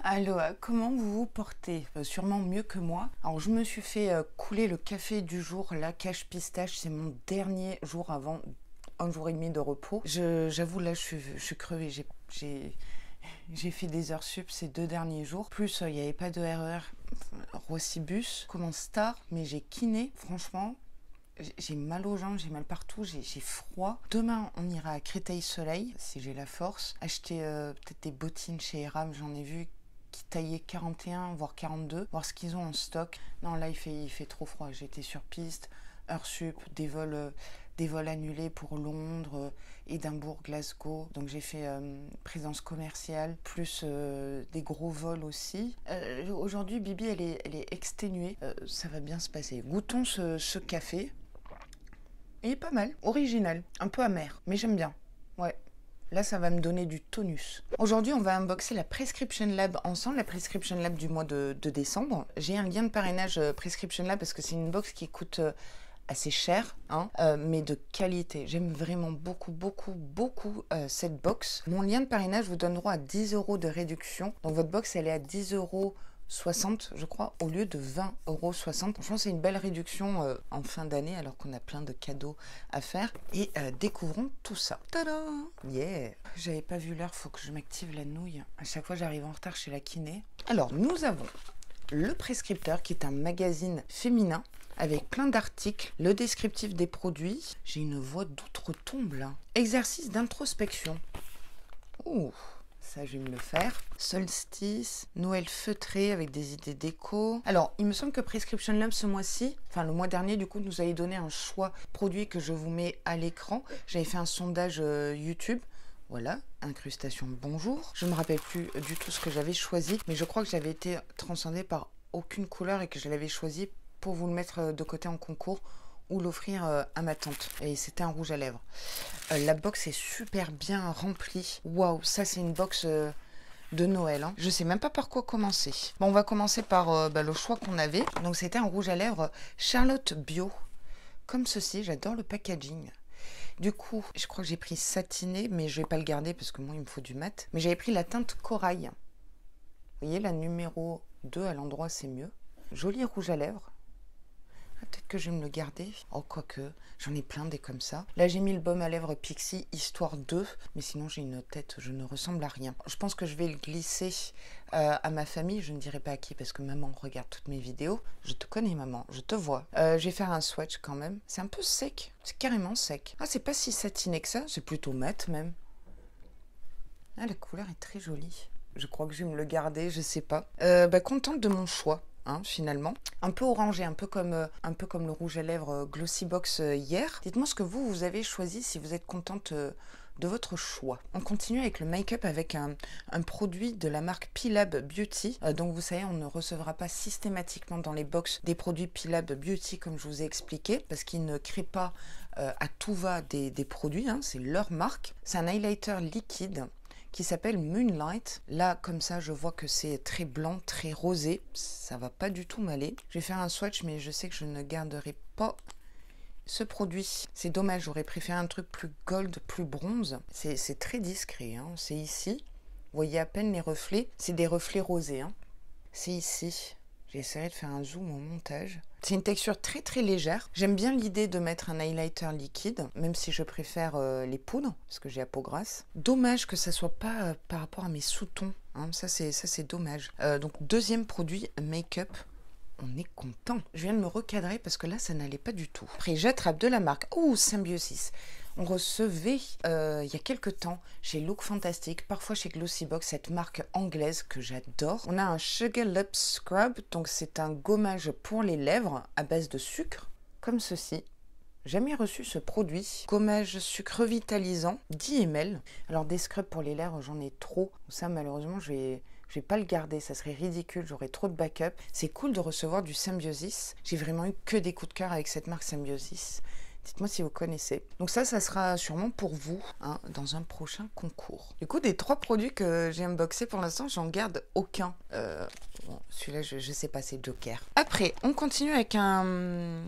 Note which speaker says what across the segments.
Speaker 1: Aloha, comment vous vous portez? Sûrement mieux que moi. Alors je me suis fait couler le café du jour, la Cache Pistache, c'est mon dernier jour avant un jour et demi de repos. J'avoue là je suis crevée, j'ai fait des heures sup ces 2 derniers jours. Plus il n'y avait pas de RER, Roissy-Bus, commence tard, mais j'ai kiné, franchement. J'ai mal aux jambes, j'ai mal partout, j'ai froid. Demain, on ira à Créteil-Soleil, si j'ai la force. Acheter peut-être des bottines chez Eram, j'en ai vu qui taillaient 41, voire 42. Voir ce qu'ils ont en stock. Non, là, il fait trop froid. J'ai été sur piste, heure sup, des vols annulés pour Londres, Édimbourg, Glasgow. Donc j'ai fait présence commerciale, plus des gros vols aussi. Aujourd'hui, Bibi, elle est exténuée. Ça va bien se passer. Goûtons ce café. Il est pas mal, original, un peu amer, mais j'aime bien. Ouais, là ça va me donner du tonus. Aujourd'hui on va unboxer la Prescription Lab ensemble, la Prescription Lab du mois de décembre. J'ai un lien de parrainage Prescription Lab parce que c'est une box qui coûte assez cher, hein, mais de qualité. J'aime vraiment beaucoup cette box. Mon lien de parrainage vous donne droit à 10 € de réduction. Donc votre box elle est à 10,60 €, je crois, au lieu de 20,60 €. Franchement, c'est une belle réduction en fin d'année, alors qu'on a plein de cadeaux à faire. Et découvrons tout ça. Tada! Yeah! J'avais pas vu l'heure, faut que je m'active la nouille. À chaque fois, j'arrive en retard chez la kiné. Alors, nous avons le Prescripteur, qui est un magazine féminin, avec plein d'articles, le descriptif des produits. J'ai une voix d'outre-tombe, là. Exercice d'introspection. Ouh! Ça, je vais me le faire. Solstice, Noël feutré avec des idées déco. Alors, il me semble que Prescription Lab ce mois-ci, enfin le mois dernier, du coup, nous avait donné un choix produit que je vous mets à l'écran. J'avais fait un sondage YouTube. Voilà, incrustation, bonjour. Je ne me rappelle plus du tout ce que j'avais choisi, mais je crois que j'avais été transcendée par aucune couleur et que je l'avais choisi pour vous le mettre de côté en concours ou l'offrir à ma tante. Et c'était un rouge à lèvres. La box est super bien remplie. Waouh, ça c'est une box de Noël. Hein. Je sais même pas par quoi commencer. Bon, on va commencer par le choix qu'on avait. Donc c'était un rouge à lèvres Charlotte Bio. Comme ceci, j'adore le packaging. Du coup, je crois que j'ai pris satiné, mais je vais pas le garder parce que moi il me faut du mat. Mais j'avais pris la teinte corail. Vous voyez, la numéro 2 à l'endroit, c'est mieux. Joli rouge à lèvres. Peut-être que je vais me le garder. Oh, quoique, j'en ai plein des comme ça. Là, j'ai mis le baume à lèvres Pixi, histoire 2. Mais sinon, j'ai une tête, je ne ressemble à rien. Je pense que je vais le glisser à ma famille. Je ne dirai pas à qui, parce que maman regarde toutes mes vidéos. Je te connais, maman, je te vois. Je vais faire un swatch quand même. C'est un peu sec. C'est carrément sec. Ah, c'est pas si satiné que ça. C'est plutôt mat, même. Ah, la couleur est très jolie. Je crois que je vais me le garder, je sais pas. Contente de mon choix. Hein, finalement. Un peu orangé, un peu comme le rouge à lèvres Glossybox hier. Dites-moi ce que vous avez choisi, si vous êtes contente de votre choix. On continue avec le make-up avec un produit de la marque P-Lab Beauty. Donc vous savez, on ne recevra pas systématiquement dans les box des produits P-Lab Beauty comme je vous ai expliqué, parce qu'ils ne créent pas à tout va des produits, hein, c'est leur marque. C'est un highlighter liquide qui s'appelle Moonlight. Là, comme ça, je vois que c'est très blanc, très rosé. Ça va pas du tout m'aller. Je vais faire un swatch, mais je sais que je ne garderai pas ce produit. C'est dommage, j'aurais préféré un truc plus gold, plus bronze. C'est très discret, hein. C'est ici. Vous voyez à peine les reflets. C'est des reflets rosés, hein. C'est ici. J'essaierai de faire un zoom au montage. C'est une texture très très légère. J'aime bien l'idée de mettre un highlighter liquide, même si je préfère les poudres, parce que j'ai la peau grasse. Dommage que ça soit pas par rapport à mes sous-tons. Hein. Ça c'est dommage. Donc deuxième produit, make-up. On est content. Je viens de me recadrer parce que là, ça n'allait pas du tout. Après, j'attrape de la marque. Oh, Symbiosis. On recevait il y a quelques temps chez Look Fantastic, parfois chez Glossybox, cette marque anglaise que j'adore. On a un Sugar Lip Scrub, donc c'est un gommage pour les lèvres à base de sucre, comme ceci. Jamais reçu ce produit. Gommage sucre revitalisant, 10 ml. Alors des scrubs pour les lèvres, j'en ai trop. Ça, malheureusement, je vais pas le garder, ça serait ridicule, j'aurais trop de backup. C'est cool de recevoir du Symbiosis. J'ai vraiment eu que des coups de cœur avec cette marque Symbiosis. Dites-moi si vous connaissez. Donc ça sera sûrement pour vous, hein, dans un prochain concours. Du coup, des 3 produits que j'ai unboxés pour l'instant, j'en garde aucun. Bon, celui-là, je sais pas, c'est Joker. Après, on continue avec un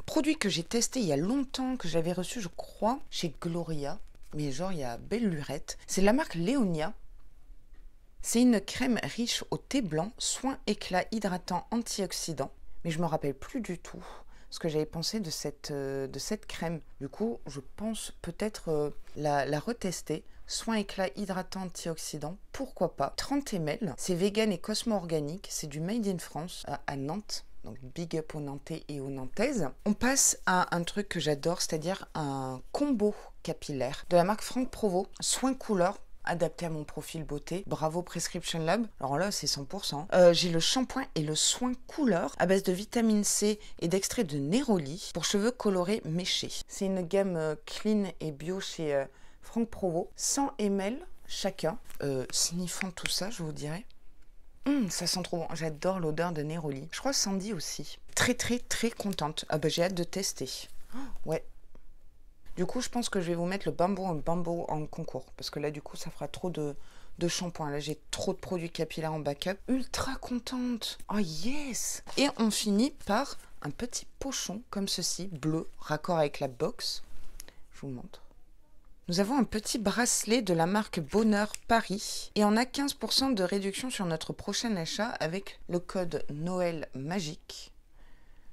Speaker 1: produit que j'ai testé il y a longtemps, que j'avais reçu, je crois, chez Gloria. Mais genre, il y a belle lurette. C'est la marque Léonia. C'est une crème riche au thé blanc, soin éclat hydratant antioxydant. Mais je me rappelle plus du tout ce que j'avais pensé de cette crème. Du coup, je pense peut-être la retester. Soin éclat hydratant antioxydant, pourquoi pas. 30 ml, c'est vegan et cosmo-organique, c'est du Made in France à Nantes. Donc big up aux Nantais et aux Nantaises. On passe à un truc que j'adore, c'est-à-dire un combo capillaire de la marque Franck Provo, soin couleur, adapté à mon profil beauté. Bravo Prescription Lab. Alors là, c'est 100%. J'ai le shampoing et le soin couleur à base de vitamine C et d'extrait de néroli pour cheveux colorés méchés. C'est une gamme clean et bio chez Franck Provo. 100 ml chacun. Sniffant tout ça, je vous dirais. Ça sent trop bon. J'adore l'odeur de néroli. Je crois Sandy aussi. Très très très contente. Ah bah j'ai hâte de tester. Ouais. Du coup, je pense que je vais vous mettre le bambou en concours. Parce que là, du coup, ça fera trop de shampoing. Là, j'ai trop de produits capillaires en backup. Ultra contente. Oh yes. Et on finit par un petit pochon comme ceci, bleu, raccord avec la box. Je vous montre. Nous avons un petit bracelet de la marque Bonheur Paris et on a 15% de réduction sur notre prochain achat avec le code Noël magique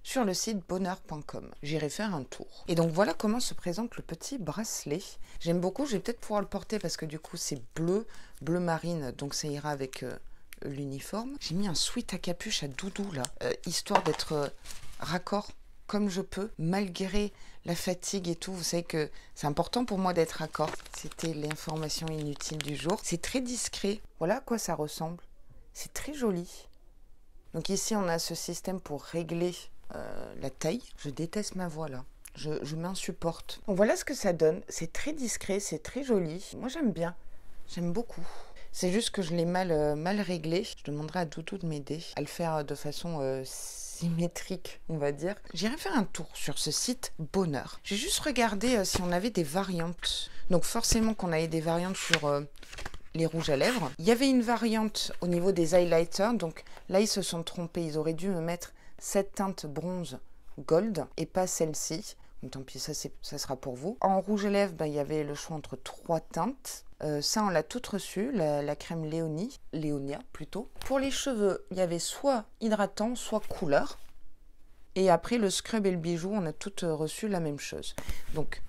Speaker 1: sur le site bonheur.com. J'irai faire un tour. Et donc voilà comment se présente le petit bracelet. J'aime beaucoup, je vais peut-être pouvoir le porter parce que du coup c'est bleu marine, donc ça ira avec l'uniforme. J'ai mis un sweat à capuche à doudou là, histoire d'être raccord comme je peux, malgré la fatigue et tout. Vous savez que c'est important pour moi d'être raccord. C'était l'information inutile du jour. C'est très discret. Voilà à quoi ça ressemble. C'est très joli. Donc ici, on a ce système pour régler la taille. Je déteste ma voix là. Je m'insupporte. Donc voilà ce que ça donne. C'est très discret, c'est très joli. Moi, j'aime bien. J'aime beaucoup. C'est juste que je l'ai mal réglé. Je demanderai à Doudou de m'aider à le faire de façon symétrique, on va dire. J'irai faire un tour sur ce site Bonheur. J'ai juste regardé si on avait des variantes. Donc forcément qu'on avait des variantes sur les rouges à lèvres. Il y avait une variante au niveau des highlighters. Donc là, ils se sont trompés. Ils auraient dû me mettre cette teinte bronze gold et pas celle-ci. Donc, tant pis, ça sera pour vous. En rouge à lèvres, il y avait le choix entre 3 teintes. Ça, on l'a toutes reçu, la crème Léonia plutôt. Pour les cheveux, il y avait soit hydratant, soit couleur. Et après, le scrub et le bijou, on a toutes reçu la même chose. Donc,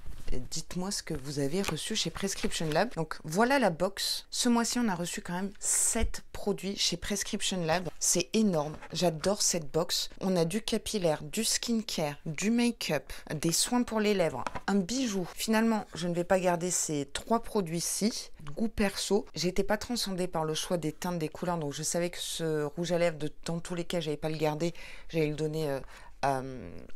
Speaker 1: dites-moi ce que vous avez reçu chez Prescription Lab. Donc, voilà la box. Ce mois-ci, on a reçu quand même 7 produits chez Prescription Lab. C'est énorme. J'adore cette box. On a du capillaire, du skincare, du make-up, des soins pour les lèvres, un bijou. Finalement, je ne vais pas garder ces 3 produits-ci. Goût perso. J'étais pas transcendée par le choix des teintes, des couleurs. Donc, je savais que ce rouge à lèvres, dans tous les cas, j'allais pas le garder. J'allais le donner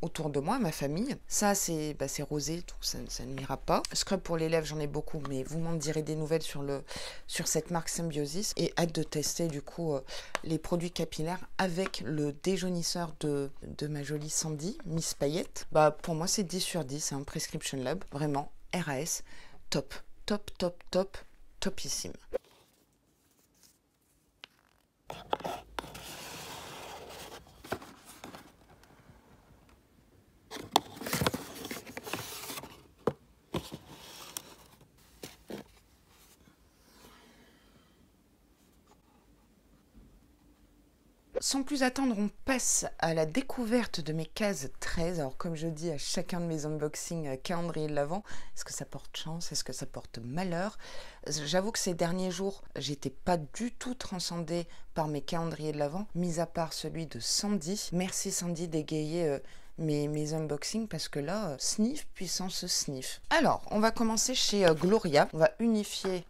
Speaker 1: autour de moi, ma famille. Ça, c'est rosé, donc ça n'ira pas. Scrub pour les lèvres, j'en ai beaucoup, mais vous m'en direz des nouvelles sur cette marque Symbiosis. Et hâte de tester, du coup, les produits capillaires avec le déjaunisseur de ma jolie Sandy, Miss Paillette. Pour moi, c'est 10 sur 10, c'est un Prescription Lab. Vraiment, RAS, top, top, top, top, topissime. Sans plus attendre, on passe à la découverte de mes cases 13. Alors comme je dis à chacun de mes unboxings, calendrier de l'Avent, est-ce que ça porte chance? Est-ce que ça porte malheur? J'avoue que ces derniers jours, j'étais pas du tout transcendée par mes calendriers de l'Avent, mis à part celui de Sandy. Merci Sandy d'égayer mes unboxings parce que là, sniff puissance sniff. Alors, on va commencer chez Gloria. On va unifier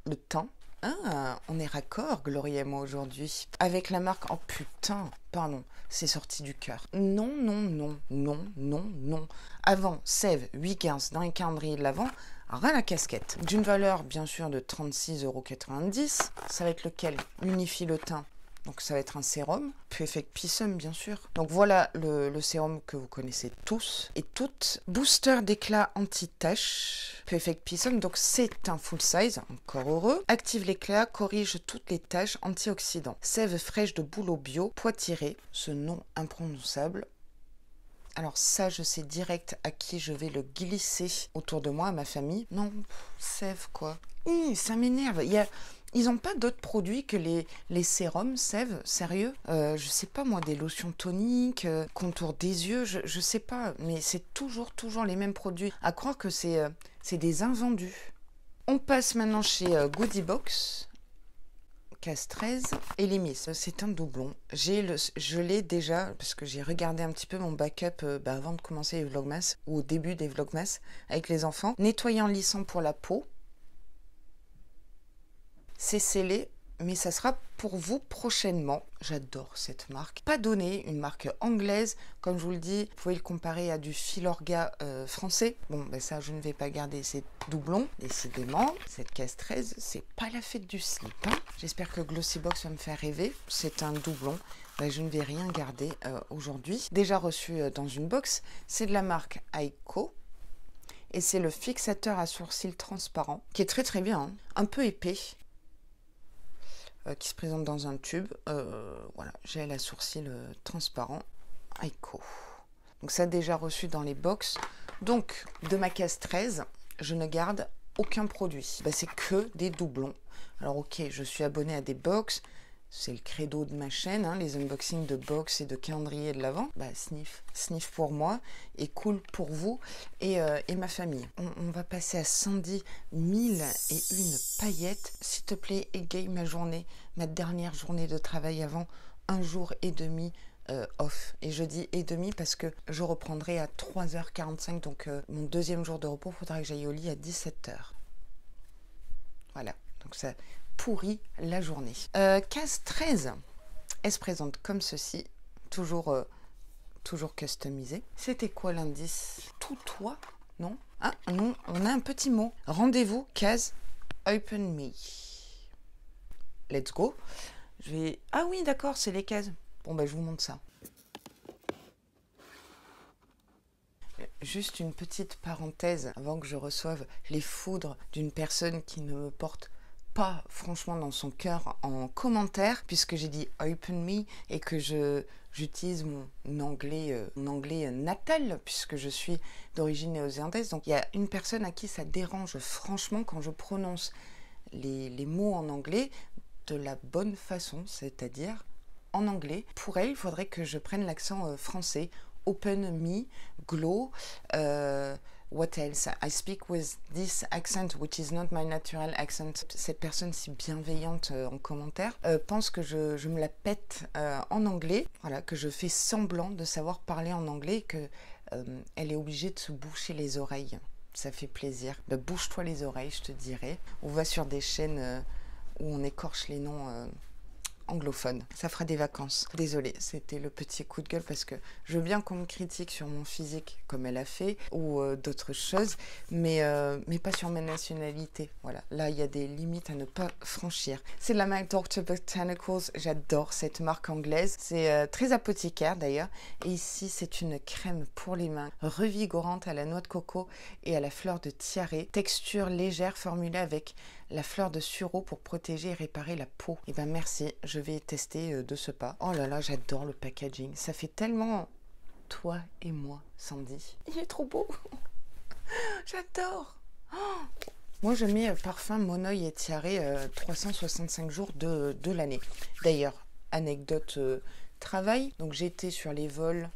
Speaker 1: le teint. Ah, on est raccord, Gloria et moi, aujourd'hui. Avec la marque... Oh putain, pardon, c'est sorti du cœur. Non, non, non, non, non, non. Avant, Sève, 8,15 dans les calendriers de l'Avent. Ras la casquette. D'une valeur, bien sûr, de 36,90 €. Ça va être lequel? Unifie le teint. Donc ça va être un sérum, puis Effect Pissum bien sûr. Donc voilà le sérum que vous connaissez tous et toutes. Booster d'éclat anti-tache, puis Effect Pissum, donc c'est un full size, encore heureux. Active l'éclat, corrige toutes les taches, antioxydants. Sève fraîche de bouleau bio, pois tiré, ce nom imprononçable. Alors ça, je sais direct à qui je vais le glisser autour de moi, à ma famille. Non, sève quoi. Ça m'énerve. Ils n'ont pas d'autres produits que les sérums Sève, sérieux. Je sais pas moi, des lotions toniques, contour des yeux, je sais pas, mais c'est toujours les mêmes produits. À croire que c'est des invendus. On passe maintenant chez Goodie Box. Case 13 et les Miss. C'est un doublon. Je l'ai déjà parce que j'ai regardé un petit peu mon backup avant de commencer les Vlogmas ou au début des Vlogmas avec les enfants. Nettoyant lissant pour la peau. C'est scellé, mais ça sera pour vous prochainement. J'adore cette marque. Pas donné, une marque anglaise. Comme je vous le dis, vous pouvez le comparer à du Filorga français. Bon, ben ça, je ne vais pas garder ces doublons. Décidément, cette case 13, c'est pas la fête du slip. Hein. J'espère que Glossybox va me faire rêver. C'est un doublon. Ben, je ne vais rien garder aujourd'hui. Déjà reçu dans une box. C'est de la marque Aiko. Et c'est le fixateur à sourcils transparent, qui est très bien. Hein. Un peu épais. Qui se présente dans un tube. Voilà, gel à sourcils transparent Aiko. Donc ça déjà reçu dans les box. Donc de ma case 13, je ne garde aucun produit. Ben, c'est que des doublons. Alors ok, je suis abonnée à des box. C'est le credo de ma chaîne, hein, les unboxings de box et de calendrier de l'Avent. Bah, sniff pour moi et cool pour vous et ma famille. On va passer à Sandy, 1001 paillettes. S'il te plaît, égaye ma journée, ma dernière journée de travail avant un jour et demi off. Et je dis et demi parce que je reprendrai à 3h45, donc mon deuxième jour de repos, il faudra que j'aille au lit à 17h. Voilà, donc ça pourrit la journée. Case 13, elle se présente comme ceci, toujours customisé. C'était quoi l'indice? Tout toi? Non? Ah non, on a un petit mot. Rendez-vous, case Open Me. Let's go. Ah oui, d'accord, c'est les cases. Bon, ben je vous montre ça. Juste une petite parenthèse avant que je reçoive les foudres d'une personne qui ne me porte pas franchement dans son cœur en commentaire, puisque j'ai dit Open Me et que j'utilise mon anglais natal, puisque je suis d'origine néo-zélandaise. Donc il y a une personne à qui ça dérange franchement quand je prononce les mots en anglais de la bonne façon, c'est-à-dire en anglais. Pour elle, il faudrait que je prenne l'accent français. Open Me, glow, what else? I speak with this accent, which is not my natural accent. Cette personne si bienveillante en commentaire pense que je me la pète en anglais, voilà, que je fais semblant de savoir parler en anglais, que elle est obligée de se boucher les oreilles. Ça fait plaisir. Ben, bouge-toi les oreilles, je te dirais. On va sur des chaînes où on écorche les noms anglophone. Ça fera des vacances. Désolée, c'était le petit coup de gueule parce que je veux bien qu'on me critique sur mon physique comme elle a fait ou d'autres choses, mais pas sur ma nationalité. Voilà, là il y a des limites à ne pas franchir. C'est de la marque Dr. Botanicals. J'adore cette marque anglaise. C'est très apothicaire d'ailleurs. Et ici c'est une crème pour les mains revigorante à la noix de coco et à la fleur de tiare. Texture légère formulée avec la fleur de sureau pour protéger et réparer la peau. Et ben merci, je vais tester de ce pas. Oh là là, j'adore le packaging. Ça fait tellement toi et moi, Sandy. Il est trop beau. J'adore. Oh. Moi, je mets parfum Monoï et Tiare 365 jours de l'année. D'ailleurs, anecdote travail. Donc j'étais sur les vols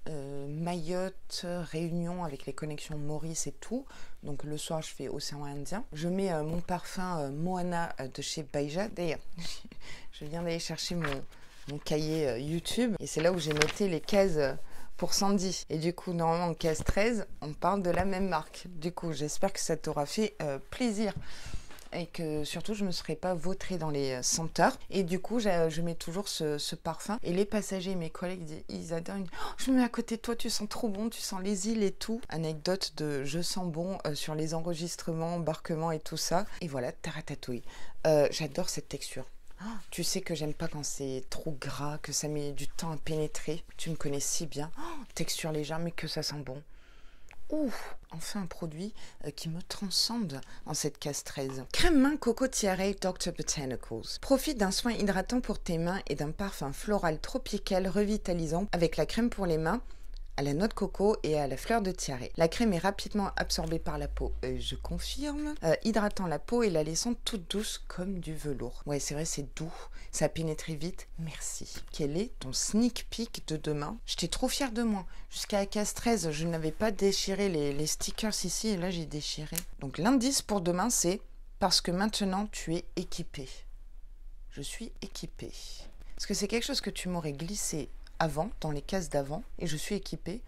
Speaker 1: Mayotte, Réunion avec les connexions Maurice et tout. Donc le soir je fais océan Indien. Je mets mon parfum Moana de chez Baija. D'ailleurs, je viens d'aller chercher mon cahier YouTube et c'est là où j'ai noté les cases pour Sandy. Et du coup, normalement en case 13, on parle de la même marque. Du coup, j'espère que ça t'aura fait plaisir. Et que surtout je me serais pas vautrée dans les senteurs. Et du coup je mets toujours ce parfum et les passagers, mes collègues, ils adorent. Ils disent, oh, je me mets à côté de toi, tu sens trop bon, tu sens les îles et tout. Anecdote de je sens bon sur les enregistrements, embarquements et tout ça. Et voilà, taratatouille. J'adore cette texture. Oh, tu sais que j'aime pas quand c'est trop gras, que ça met du temps à pénétrer. Tu me connais si bien. Oh, texture légère mais que ça sent bon. Ouf, enfin un produit qui me transcende en cette case 13. Crème main Coco Tiare Dr. Botanicals. Profite d'un soin hydratant pour tes mains et d'un parfum floral tropical revitalisant avec la crème pour les mains à la noix de coco et à la fleur de tiare. La crème est rapidement absorbée par la peau, je confirme, hydratant la peau et la laissant toute douce comme du velours. Ouais, c'est vrai, c'est doux, ça a pénétré vite, merci. Quel est ton sneak peek de demain? J'étais trop fière de moi. Jusqu'à la case 13, je n'avais pas déchiré les stickers ici, et là j'ai déchiré. Donc l'indice pour demain, c'est parce que maintenant tu es équipée. Je suis équipée. Est-ce que c'est quelque chose que tu m'aurais glissé avant, dans les cases d'avant, et je suis équipée,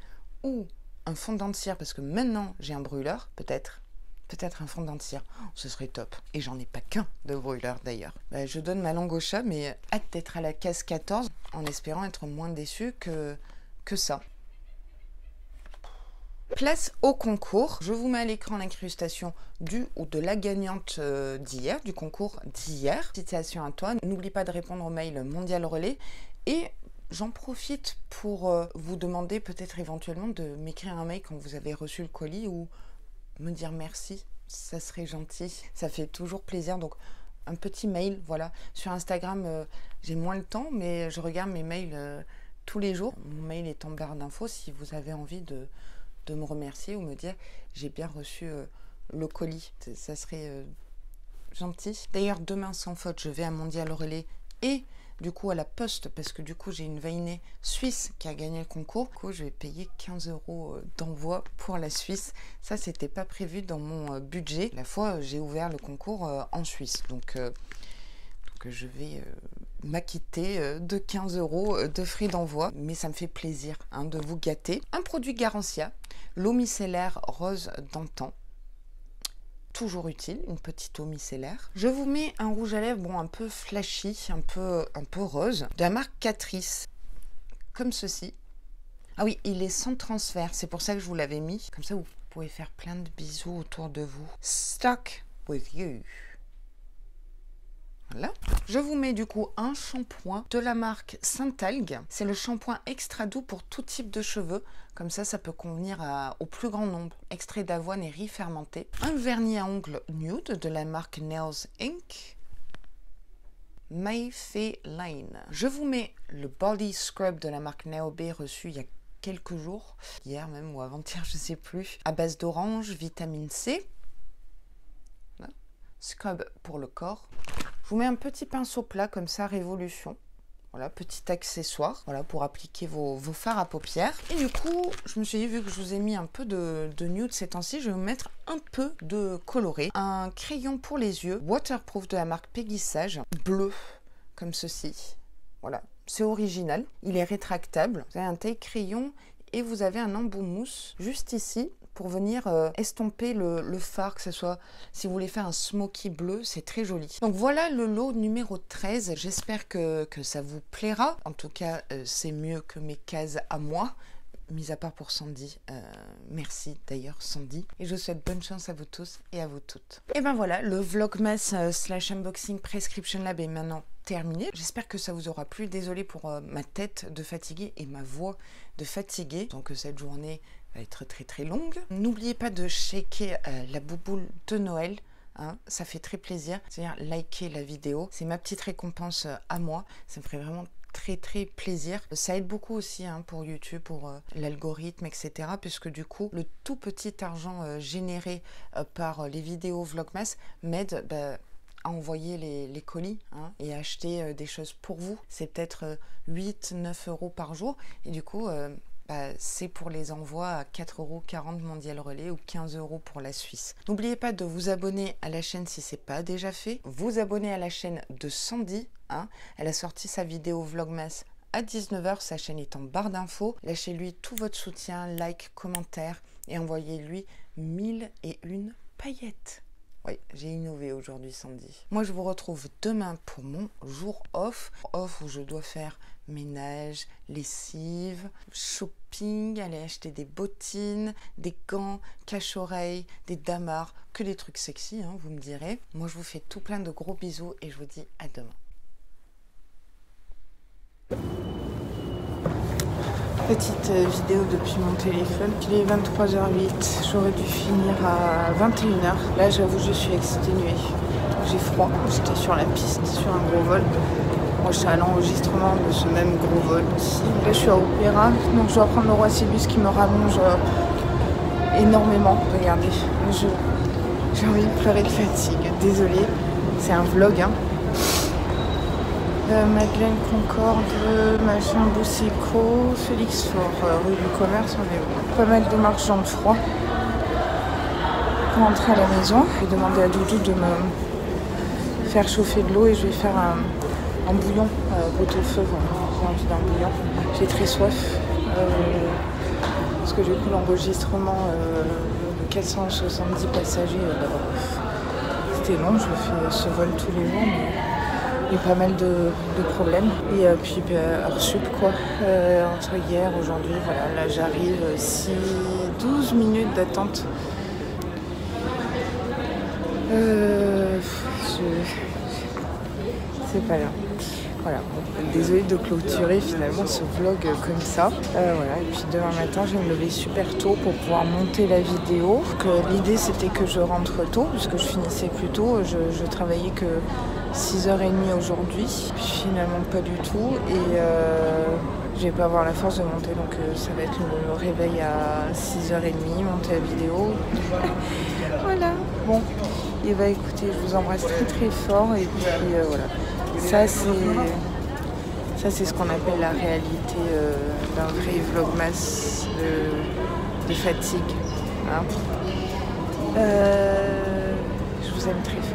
Speaker 1: ou un fondant de cire, parce que maintenant j'ai un brûleur, peut-être un fondant de cire, oh, ce serait top. Et j'en ai pas qu'un de brûleur d'ailleurs. Je donne ma langue au chat, mais hâte d'être à la case 14, en espérant être moins déçue que ça. Place au concours. Je vous mets à l'écran l'incrustation du ou de la gagnante d'hier, du concours d'hier. Citation à toi. N'oublie pas de répondre au mail Mondial Relais. Et j'en profite pour vous demander peut-être éventuellement de m'écrire un mail quand vous avez reçu le colis ou me dire merci. Ça serait gentil. Ça fait toujours plaisir. Donc, un petit mail, voilà. Sur Instagram, j'ai moins le temps, mais je regarde mes mails tous les jours. Mon mail est en barre d'infos si vous avez envie de me remercier ou me dire j'ai bien reçu le colis. Ça serait gentil. D'ailleurs, demain, sans faute, je vais à Mondial Relais et du coup à la poste parce que du coup j'ai une Veinée suisse qui a gagné le concours. Du coup, je vais payer 15 € d'envoi pour la Suisse. Ça, c'était pas prévu dans mon budget. La fois, j'ai ouvert le concours en Suisse. Donc je vais m'acquitter de 15 € de frais d'envoi. Mais ça me fait plaisir de vous gâter. Un produit Garancia, l'eau micellaire rose d'antan. Toujours utile, une petite eau micellaire. Je vous mets un rouge à lèvres, bon, un peu flashy, un peu rose, de la marque Catrice, comme ceci. Ah oui, il est sans transfert, c'est pour ça que je vous l'avais mis. Comme ça, vous pouvez faire plein de bisous autour de vous. Stuck with you. Voilà. Je vous mets du coup un shampoing de la marque Saint-Algue. C'est le shampoing extra doux pour tout type de cheveux. Comme ça peut convenir au plus grand nombre. Extrait d'avoine et riz fermenté. Un vernis à ongles nude de la marque Nails Inc. Mayfair Line. Je vous mets le Body Scrub de la marque Naobe reçu il y a quelques jours. Hier même ou avant-hier, je ne sais plus. À base d'orange, vitamine C. Voilà. Scrub pour le corps. Je vous mets un petit pinceau plat comme ça, Révolution. Voilà, petit accessoire, voilà, pour appliquer vos fards à paupières. Et du coup, je me suis dit, vu que je vous ai mis un peu de nude ces temps-ci, je vais vous mettre un peu de coloré. Un crayon pour les yeux, waterproof de la marque Pégissage, bleu, comme ceci. Voilà, c'est original. Il est rétractable. Vous avez un taille crayon et vous avez un embout mousse juste ici, pour venir estomper le fard, que ce soit, si vous voulez faire un smoky bleu, c'est très joli. Donc voilà le lot numéro 13, j'espère que ça vous plaira. En tout cas, c'est mieux que mes cases à moi, mis à part pour Sandy. Merci d'ailleurs Sandy. Et je vous souhaite bonne chance à vous tous et à vous toutes. Et ben voilà, le vlogmas / unboxing Prescription Lab est maintenant terminé. J'espère que ça vous aura plu. Désolée pour ma tête de fatiguée et ma voix de fatiguée. Donc cette journée va être très très longue. N'oubliez pas de shaker la bouboule de Noël. Ça fait très plaisir. C'est-à-dire liker la vidéo. C'est ma petite récompense à moi. Ça me ferait vraiment très très plaisir. Ça aide beaucoup aussi pour YouTube, pour l'algorithme, etc. Puisque du coup, le tout petit argent généré par les vidéos Vlogmas m'aide à envoyer les colis et à acheter des choses pour vous. C'est peut-être 8-9 € par jour. Et du coup, c'est pour les envois à 4,40 € Mondial Relais ou 15 € pour la Suisse. N'oubliez pas de vous abonner à la chaîne si ce n'est pas déjà fait. Vous abonner à la chaîne de Sandy. Elle a sorti sa vidéo Vlogmas à 19 h. Sa chaîne est en barre d'infos. Lâchez-lui tout votre soutien, like, commentaire et envoyez-lui 1001 paillettes. Oui, j'ai innové aujourd'hui, Sandy. Moi, je vous retrouve demain pour mon jour off. Off où je dois faire ménage, lessive, shopping, aller acheter des bottines, des gants, cache-oreilles, des damards, que des trucs sexy, vous me direz. Moi, je vous fais tout plein de gros bisous et je vous dis à demain. Petite vidéo depuis mon téléphone. Il est 23h08. J'aurais dû finir à 21h. Là, j'avoue, je suis exténuée. J'ai froid. J'étais sur la piste, sur un gros vol. Moi je suis à l'enregistrement de ce même gros vol aussi. Là je suis à Opéra, donc je dois prendre le Roi Sébus qui me rallonge énormément. Regardez, j'ai envie de pleurer de fatigue, désolée, c'est un vlog hein. Madeleine Concorde, machin Bousséco, Félix Faure, rue du Commerce, on est où? Pas mal de marches dans le froid. Pour rentrer à la maison, je vais demander à Doudou de me faire chauffer de l'eau et je vais faire un bouillon pot-au-feu. Voilà. J'ai envie d'un bouillon. J'ai très soif. Parce que du coup l'enregistrement de 470 passagers, c'était long, je fais ce vol tous les jours, mais il y a pas mal de problèmes. Et puis hors sup quoi, entre hier, aujourd'hui, voilà, là j'arrive, 12 minutes d'attente. C'est pas là. Voilà, désolée de clôturer finalement ce vlog comme ça. Voilà, et puis demain matin, je vais me lever super tôt pour pouvoir monter la vidéo. L'idée c'était que je rentre tôt, puisque je finissais plus tôt. Je travaillais que 6h30 aujourd'hui, puis finalement pas du tout. Et je vais pas avoir la force de monter, donc ça va être le réveil à 6h30, monter la vidéo. Voilà, bon. Et bah écoutez, je vous embrasse très très fort et puis voilà. Ça c'est ce qu'on appelle la réalité d'un vrai vlogmas de fatigue. Hein. Je vous aime très fort.